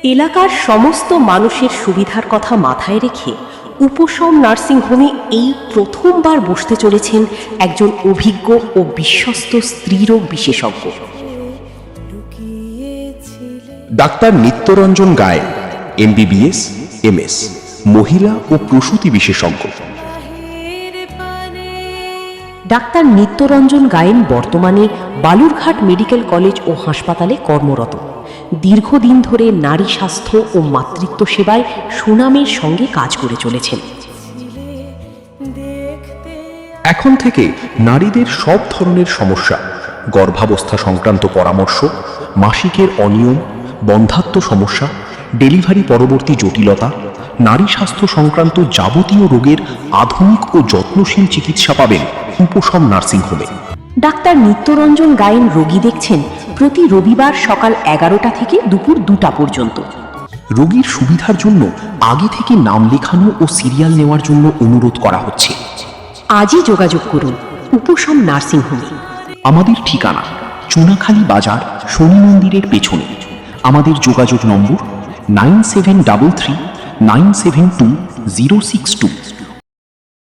এলাকার সমস্ত মানুষের সুবিধার কথা মাথায় রেখে উপশম নার্সিংহোমে এই প্রথমবার বসতে চলেছেন একজন অভিজ্ঞ ও বিশ্বস্ত স্ত্রীরোগ বিশেষজ্ঞ। Doctor Nityaranjan Gayen, MBBS, MS, মহিলা ও প্রসূতি বিশেষজ্ঞ। ডাক্তার নিত্যরঞ্জন গায়েন বর্তমানে বালুরঘাট মেডিকেল কলেজ ও হাসপাতালে কর্মরত। দীর্ঘদিন ধরে নারী স্বাস্থ্য ও মাতৃত্ব সেবায় সুনামের সঙ্গে কাজ করে চলেছেন। এখন থেকে নারীদের সব ধরনের সমস্যা, গর্ভাবস্থা সংক্রান্ত পরামর্শ, মাসিকের অনিয়ম, বন্ধ্যাত্ব সমস্যা, ডেলিভারি পরবর্তী জটিলতা, নারী স্বাস্থ্য সংক্রান্ত যাবতীয় রোগের আধুনিক ও যত্নশীল চিকিৎসা পাবেন উপশম নার্সিংহোমে। ডাক্তার নিত্যরঞ্জন গায়েন রোগী দেখছেন প্রতি রবিবার সকাল 11টা থেকে দুপুর 2টা পর্যন্ত। রোগীর সুবিধার জন্য আগে থেকে নাম লেখানো ও সিরিয়াল নেওয়ার জন্য অনুরোধ করা হচ্ছে। আজই যোগাযোগ করুন উপশম নার্সিংহোমে। আমাদের ঠিকানা চুনাখালী বাজার, শনি মন্দিরের পেছনে। আমাদের যোগাযোগ নম্বর 9733 972 062।